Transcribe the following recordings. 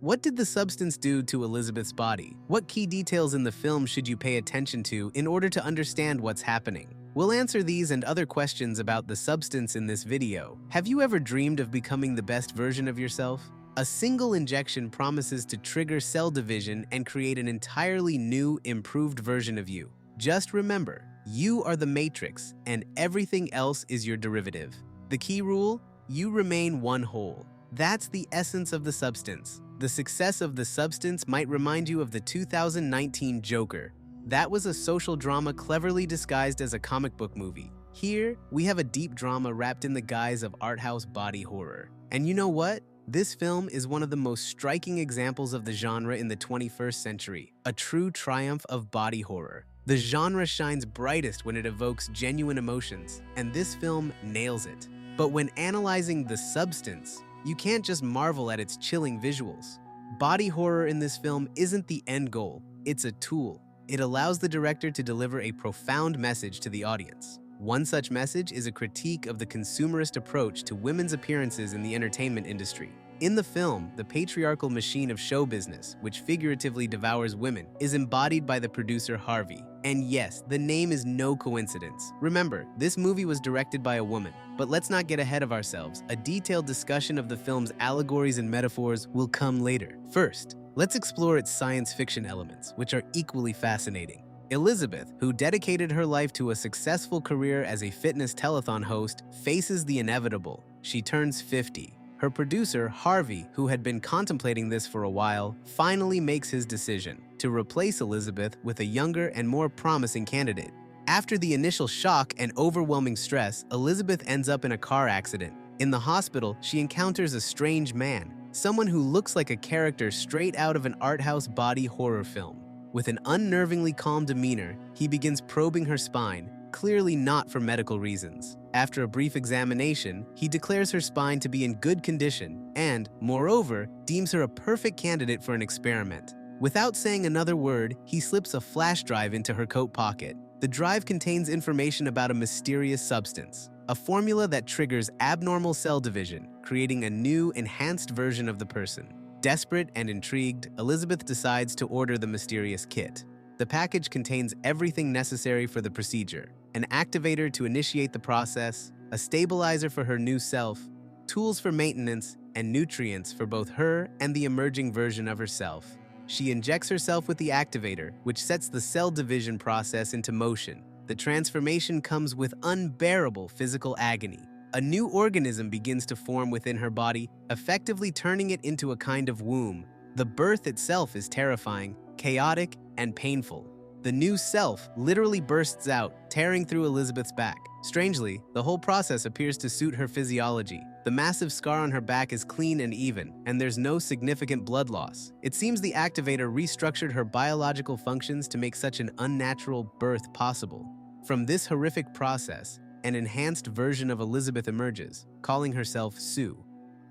What did the substance do to Elizabeth's body? What key details in the film should you pay attention to in order to understand what's happening? We'll answer these and other questions about the substance in this video. Have you ever dreamed of becoming the best version of yourself? A single injection promises to trigger cell division and create an entirely new, improved version of you. Just remember, you are the matrix, and everything else is your derivative. The key rule? You remain one whole. That's the essence of the substance. The success of the substance might remind you of the 2019 Joker. That was a social drama cleverly disguised as a comic book movie. Here, we have a deep drama wrapped in the guise of art house body horror. And you know what? This film is one of the most striking examples of the genre in the 21st century, a true triumph of body horror. The genre shines brightest when it evokes genuine emotions, and this film nails it. But when analyzing the substance, you can't just marvel at its chilling visuals. Body horror in this film isn't the end goal, it's a tool. It allows the director to deliver a profound message to the audience. One such message is a critique of the consumerist approach to women's appearances in the entertainment industry. In the film, the patriarchal machine of show business, which figuratively devours women, is embodied by the producer Harvey. And yes, the name is no coincidence. Remember, this movie was directed by a woman. But let's not get ahead of ourselves. A detailed discussion of the film's allegories and metaphors will come later. First, let's explore its science fiction elements, which are equally fascinating. Elizabeth, who dedicated her life to a successful career as a fitness telethon host, faces the inevitable. She turns 50. Her producer, Harvey, who had been contemplating this for a while, finally makes his decision to replace Elizabeth with a younger and more promising candidate. After the initial shock and overwhelming stress, Elizabeth ends up in a car accident. In the hospital, she encounters a strange man, someone who looks like a character straight out of an art house body horror film. With an unnervingly calm demeanor, he begins probing her spine, clearly not for medical reasons. After a brief examination, he declares her spine to be in good condition and, moreover, deems her a perfect candidate for an experiment. Without saying another word, he slips a flash drive into her coat pocket. The drive contains information about a mysterious substance, a formula that triggers abnormal cell division, creating a new, enhanced version of the person. Desperate and intrigued, Elizabeth decides to order the mysterious kit. The package contains everything necessary for the procedure: an activator to initiate the process, a stabilizer for her new self, tools for maintenance, and nutrients for both her and the emerging version of herself. She injects herself with the activator, which sets the cell division process into motion. The transformation comes with unbearable physical agony. A new organism begins to form within her body, effectively turning it into a kind of womb. The birth itself is terrifying, chaotic, and painful. The new self literally bursts out, tearing through Elizabeth's back. Strangely, the whole process appears to suit her physiology. The massive scar on her back is clean and even, and there's no significant blood loss. It seems the activator restructured her biological functions to make such an unnatural birth possible. From this horrific process, an enhanced version of Elizabeth emerges, calling herself Sue.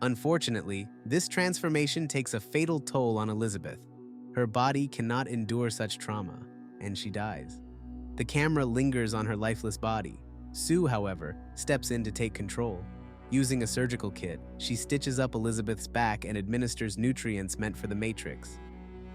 Unfortunately, this transformation takes a fatal toll on Elizabeth. Her body cannot endure such trauma, and she dies. The camera lingers on her lifeless body. Sue, however, steps in to take control. Using a surgical kit, she stitches up Elizabeth's back and administers nutrients meant for the Matrix.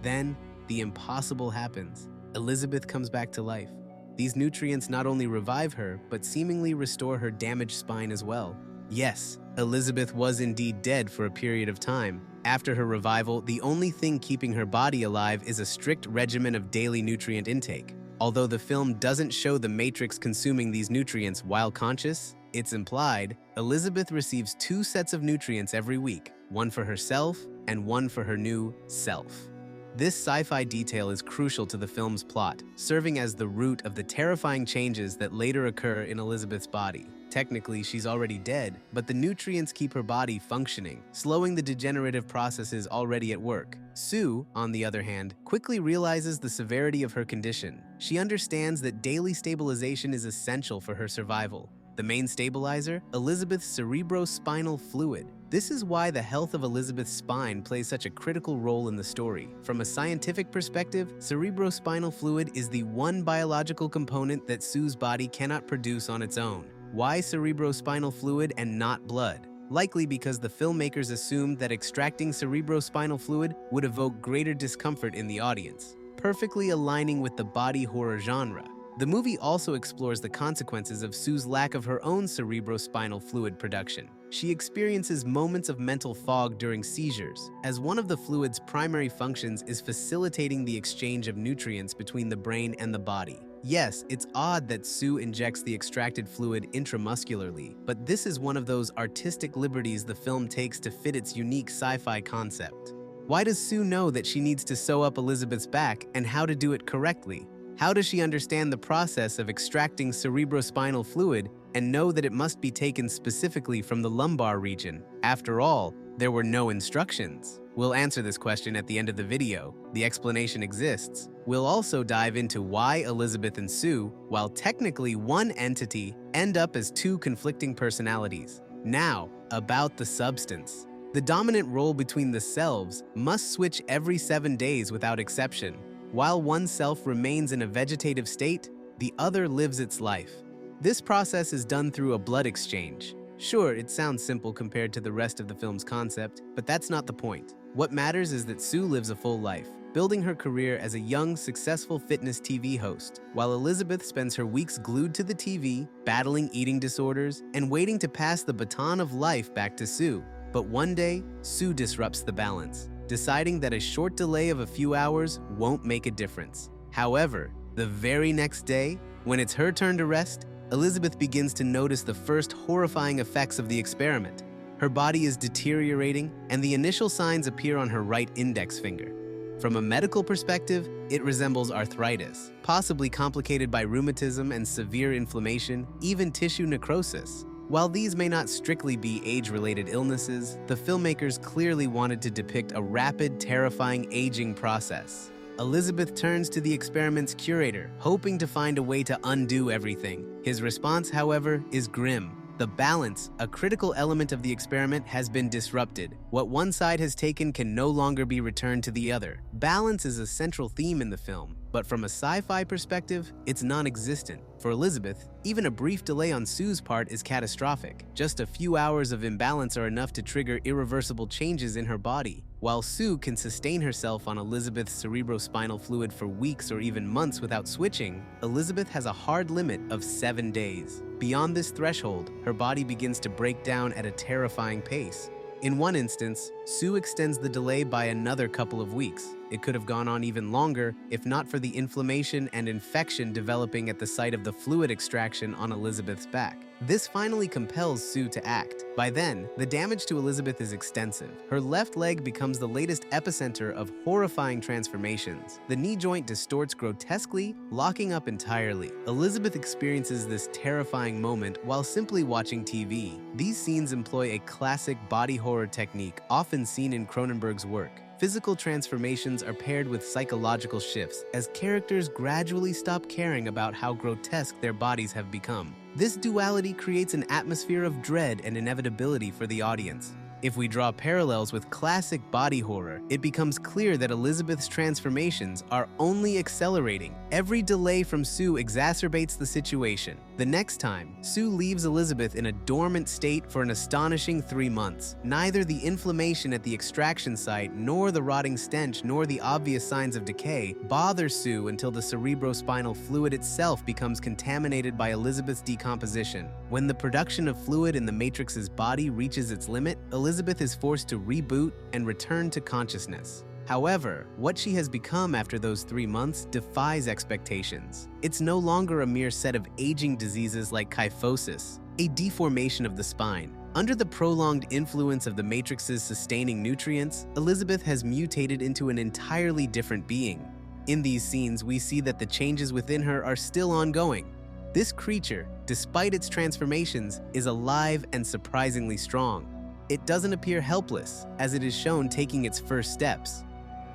Then, the impossible happens. Elizabeth comes back to life. These nutrients not only revive her, but seemingly restore her damaged spine as well. Yes, Elizabeth was indeed dead for a period of time. After her revival, the only thing keeping her body alive is a strict regimen of daily nutrient intake. Although the film doesn't show the Matrix consuming these nutrients while conscious, it's implied Elizabeth receives 2 sets of nutrients every week, one for herself and one for her new self. This sci-fi detail is crucial to the film's plot, serving as the root of the terrifying changes that later occur in Elizabeth's body. Technically, she's already dead, but the nutrients keep her body functioning, slowing the degenerative processes already at work. Sue, on the other hand, quickly realizes the severity of her condition. She understands that daily stabilization is essential for her survival. The main stabilizer, Elizabeth's cerebrospinal fluid. This is why the health of Elizabeth's spine plays such a critical role in the story. From a scientific perspective, cerebrospinal fluid is the one biological component that Sue's body cannot produce on its own. Why cerebrospinal fluid and not blood? likely because the filmmakers assumed that extracting cerebrospinal fluid would evoke greater discomfort in the audience, perfectly aligning with the body horror genre. The movie also explores the consequences of Sue's lack of her own cerebrospinal fluid production. She experiences moments of mental fog during seizures, as one of the fluid's primary functions is facilitating the exchange of nutrients between the brain and the body. Yes, it's odd that Sue injects the extracted fluid intramuscularly, but this is one of those artistic liberties the film takes to fit its unique sci-fi concept. Why does Sue know that she needs to sew up Elizabeth's back and how to do it correctly? How does she understand the process of extracting cerebrospinal fluid and know that it must be taken specifically from the lumbar region? After all, there were no instructions. We'll answer this question at the end of the video. The explanation exists. We'll also dive into why Elizabeth and Sue, while technically one entity, end up as two conflicting personalities. Now, about the substance. The dominant role between the selves must switch every 7 days without exception. While one self remains in a vegetative state, the other lives its life. This process is done through a blood exchange. Sure, it sounds simple compared to the rest of the film's concept, but that's not the point. What matters is that Sue lives a full life, building her career as a young, successful fitness TV host, while Elizabeth spends her weeks glued to the TV, battling eating disorders, and waiting to pass the baton of life back to Sue. But one day, Sue disrupts the balance, deciding that a short delay of a few hours won't make a difference. However, the very next day, when it's her turn to rest, Elizabeth begins to notice the first horrifying effects of the experiment. Her body is deteriorating, and the initial signs appear on her right index finger. From a medical perspective, it resembles arthritis, possibly complicated by rheumatism and severe inflammation, even tissue necrosis. While these may not strictly be age-related illnesses, the filmmakers clearly wanted to depict a rapid, terrifying aging process. Elizabeth turns to the experiment's curator, hoping to find a way to undo everything. His response, however, is grim. The balance, a critical element of the experiment, has been disrupted. What one side has taken can no longer be returned to the other. Balance is a central theme in the film, but from a sci-fi perspective, it's non-existent. For Elizabeth, even a brief delay on Sue's part is catastrophic. Just a few hours of imbalance are enough to trigger irreversible changes in her body. While Sue can sustain herself on Elizabeth's cerebrospinal fluid for weeks or even months without switching, Elizabeth has a hard limit of 7 days. Beyond this threshold, her body begins to break down at a terrifying pace. In one instance, Sue extends the delay by another couple of weeks. It could have gone on even longer if not for the inflammation and infection developing at the site of the fluid extraction on Elizabeth's back. This finally compels Sue to act. By then, the damage to Elizabeth is extensive. Her left leg becomes the latest epicenter of horrifying transformations. The knee joint distorts grotesquely, locking up entirely. Elizabeth experiences this terrifying moment while simply watching TV. These scenes employ a classic body horror technique often seen in Cronenberg's work. Physical transformations are paired with psychological shifts as characters gradually stop caring about how grotesque their bodies have become. This duality creates an atmosphere of dread and inevitability for the audience. If we draw parallels with classic body horror, it becomes clear that Elizabeth's transformations are only accelerating. Every delay from Sue exacerbates the situation. The next time, Sue leaves Elizabeth in a dormant state for an astonishing 3 months. Neither the inflammation at the extraction site, nor the rotting stench, nor the obvious signs of decay bother Sue until the cerebrospinal fluid itself becomes contaminated by Elizabeth's decomposition. When the production of fluid in the Matrix's body reaches its limit, Elizabeth is forced to reboot and return to consciousness. However, what she has become after those 3 months defies expectations. It's no longer a mere set of aging diseases like kyphosis, a deformation of the spine. Under the prolonged influence of the Matrix's sustaining nutrients, Elizabeth has mutated into an entirely different being. In these scenes, we see that the changes within her are still ongoing. This creature, despite its transformations, is alive and surprisingly strong. It doesn't appear helpless, as it is shown taking its first steps.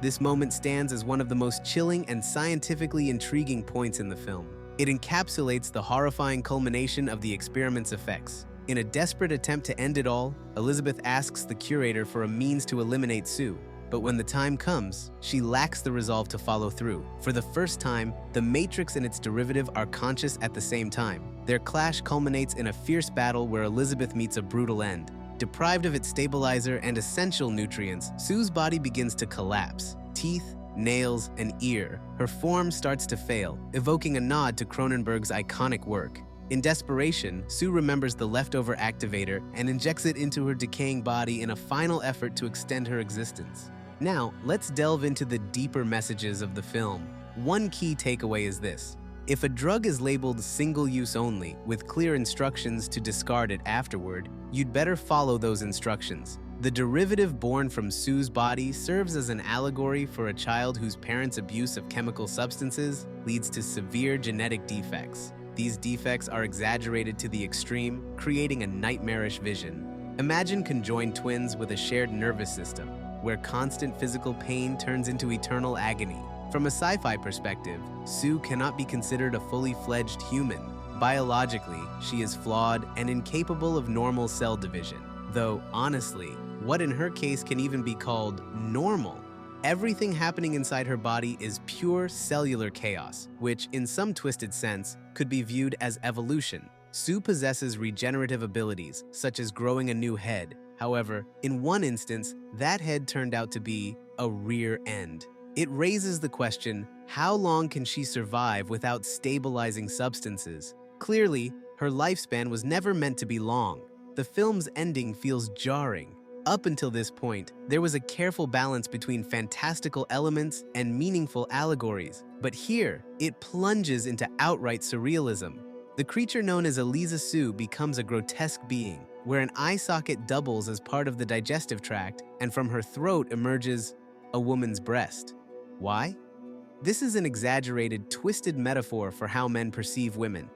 This moment stands as one of the most chilling and scientifically intriguing points in the film. It encapsulates the horrifying culmination of the experiment's effects. In a desperate attempt to end it all, Elizabeth asks the curator for a means to eliminate Sue. But when the time comes, she lacks the resolve to follow through. For the first time, the Matrix and its derivative are conscious at the same time. Their clash culminates in a fierce battle where Elizabeth meets a brutal end. Deprived of its stabilizer and essential nutrients, Sue's body begins to collapse. Teeth, nails, and ear, her form starts to fail, evoking a nod to Cronenberg's iconic work. In desperation, Sue remembers the leftover activator and injects it into her decaying body in a final effort to extend her existence. Now, let's delve into the deeper messages of the film. One key takeaway is this: if a drug is labeled single-use only, with clear instructions to discard it afterward, you'd better follow those instructions. The derivative born from Sue's body serves as an allegory for a child whose parents' abuse of chemical substances leads to severe genetic defects. These defects are exaggerated to the extreme, creating a nightmarish vision. Imagine conjoined twins with a shared nervous system, where constant physical pain turns into eternal agony. From a sci-fi perspective, Sue cannot be considered a fully fledged human. Biologically, she is flawed and incapable of normal cell division. Though, honestly, what in her case can even be called normal? Everything happening inside her body is pure cellular chaos, which, in some twisted sense, could be viewed as evolution. Sue possesses regenerative abilities, such as growing a new head. However, in one instance, that head turned out to be a rear end. It raises the question, how long can she survive without stabilizing substances? Clearly, her lifespan was never meant to be long. The film's ending feels jarring. Up until this point, there was a careful balance between fantastical elements and meaningful allegories. But here, it plunges into outright surrealism. The creature known as Eliza Sue becomes a grotesque being, where an eye socket doubles as part of the digestive tract, and from her throat emerges a woman's breast. Why? This is an exaggerated, twisted metaphor for how men perceive women.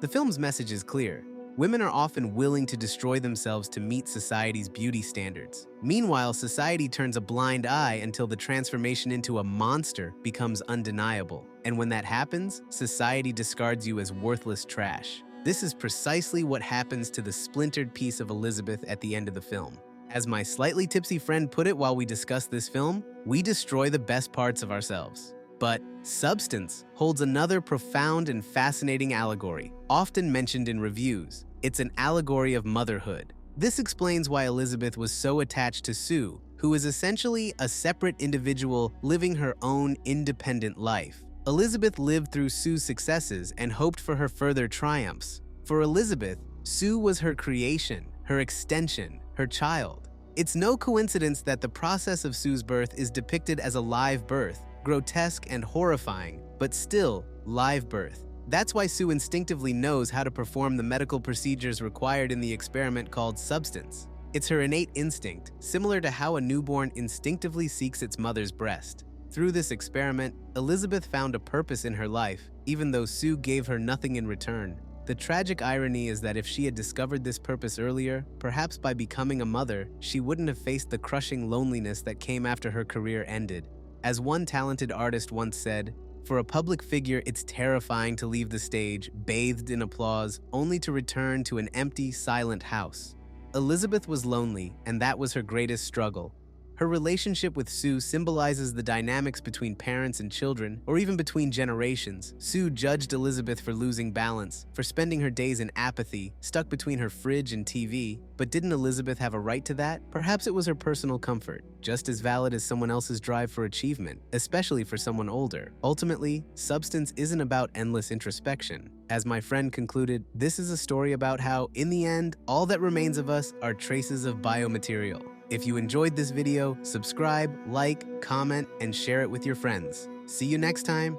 The film's message is clear. Women are often willing to destroy themselves to meet society's beauty standards. Meanwhile, society turns a blind eye until the transformation into a monster becomes undeniable. And when that happens, society discards you as worthless trash. This is precisely what happens to the splintered piece of Elizabeth at the end of the film. As my slightly tipsy friend put it while we discussed this film, we destroy the best parts of ourselves. But Substance holds another profound and fascinating allegory, often mentioned in reviews. It's an allegory of motherhood. This explains why Elizabeth was so attached to Sue, who is essentially a separate individual living her own independent life. Elizabeth lived through Sue's successes and hoped for her further triumphs. For Elizabeth, Sue was her creation, her extension, her child. It's no coincidence that the process of Sue's birth is depicted as a live birth, grotesque and horrifying, but still live birth. That's why Sue instinctively knows how to perform the medical procedures required in the experiment called Substance. It's her innate instinct, similar to how a newborn instinctively seeks its mother's breast. Through this experiment, Elizabeth found a purpose in her life, even though Sue gave her nothing in return. The tragic irony is that if she had discovered this purpose earlier, perhaps by becoming a mother, she wouldn't have faced the crushing loneliness that came after her career ended. As one talented artist once said, "For a public figure, it's terrifying to leave the stage, bathed in applause, only to return to an empty, silent house." Elizabeth was lonely, and that was her greatest struggle. Her relationship with Sue symbolizes the dynamics between parents and children, or even between generations. Sue judged Elizabeth for losing balance, for spending her days in apathy, stuck between her fridge and TV. But didn't Elizabeth have a right to that? Perhaps it was her personal comfort, just as valid as someone else's drive for achievement, especially for someone older. Ultimately, Substance isn't about endless introspection. As my friend concluded, this is a story about how, in the end, all that remains of us are traces of biomaterial. If you enjoyed this video, subscribe, like, comment, and share it with your friends. See you next time.